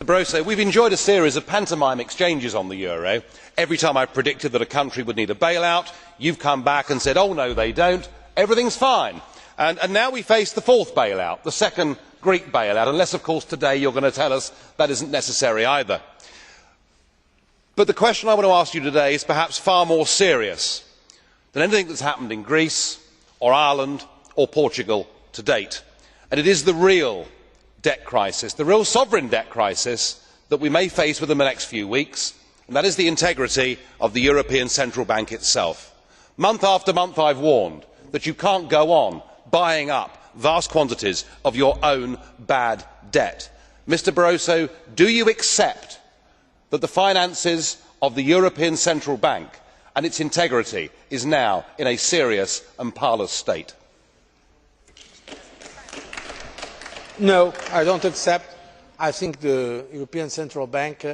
Barroso, we have enjoyed a series of pantomime exchanges on the euro. Every time I have predicted that a country would need a bailout, you have come back and said, oh no they don't, everything is fine. And now we face the fourth bailout, the second Greek bailout, unless of course today you are going to tell us that is not necessary either. But the question I want to ask you today is perhaps far more serious than anything that has happened in Greece or Ireland or Portugal to date, and it is the real debt crisis, the real sovereign debt crisis that we may face within the next few weeks, and that is the integrity of the European Central Bank itself. Month after month I have warned that you cannot go on buying up vast quantities of your own bad debt. Mr Barroso, do you accept that the finances of the European Central Bank and its integrity is now in a serious and parlous state? No, I do not accept. I think the European Central Bank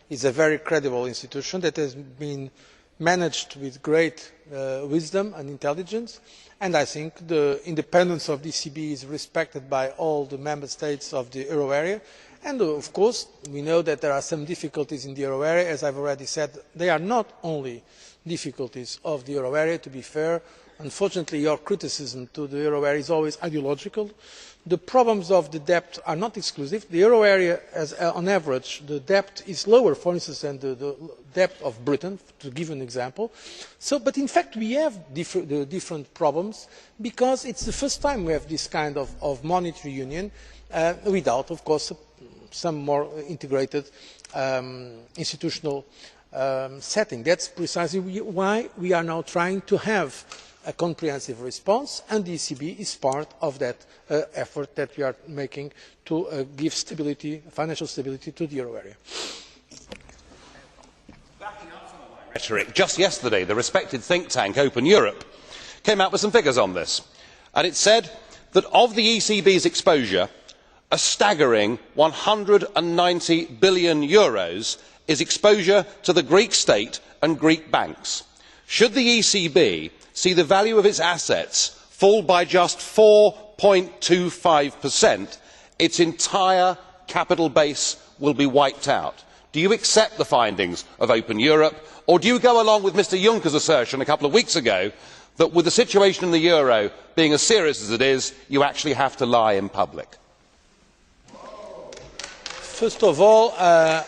is a very credible institution that has been managed with great wisdom and intelligence, and I think the independence of the ECB is respected by all the member states of the euro area. And of course we know that there are some difficulties in the euro area. As I have already said, they are not only difficulties of the euro area, to be fair. Unfortunately, your criticism of the euro area is always ideological. The problems of the debt are not exclusive. The euro area, on average, the debt is lower, for instance, than the debt of Britain, to give an example. But in fact we have different problems because it is the first time we have this kind of monetary union without, of course, some more integrated institutional setting. That is precisely why we are now trying to have a comprehensive response, and the ECB is part of that effort that we are making to give stability, financial stability, to the euro area. Backing up some of my rhetoric, just yesterday the respected think tank Open Europe came out with some figures on this, and it said that of the ECB's exposure, a staggering €190 billion is exposure to the Greek state and Greek banks. Should the ECB see the value of its assets fall by just 4.25%, its entire capital base will be wiped out. Do you accept the findings of Open Europe, or do you go along with Mr Juncker's assertion a couple of weeks ago that with the situation in the euro being as serious as it is, you actually have to lie in public? First of all, I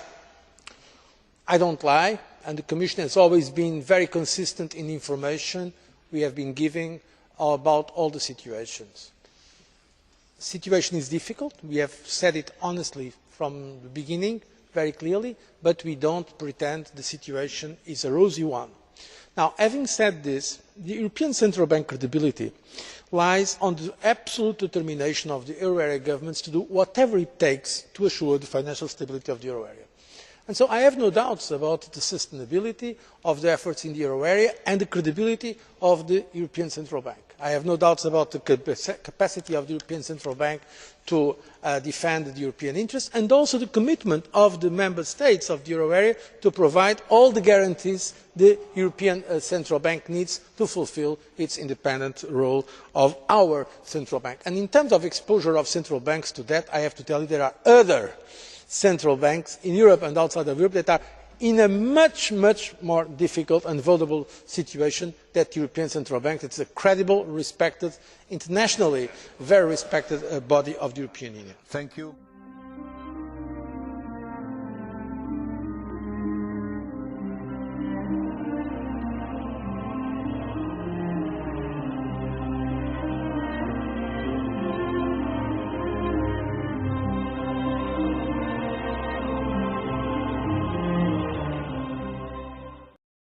do not lie, and the Commission has always been very consistent in the information we have been giving about all the situations. The situation is difficult. We have said it honestly from the beginning, very clearly, but we do not pretend the situation is a rosy one. Now, having said this, the European Central Bank credibility lies on the absolute determination of the euro area governments to do whatever it takes to assure the financial stability of the euro area. And so I have no doubts about the sustainability of the efforts in the euro area and the credibility of the European Central Bank. I have no doubts about the capacity of the European Central Bank to defend the European interests, and also the commitment of the member states of the euro area to provide all the guarantees the European Central Bank needs to fulfil its independent role of our central bank. And in terms of exposure of central banks to debt, I have to tell you there are other central banks in Europe and outside of Europe that are in a much more difficult and vulnerable situation than the European Central Bank. It is a credible, respected, internationally very respected body of the European Union. Thank you.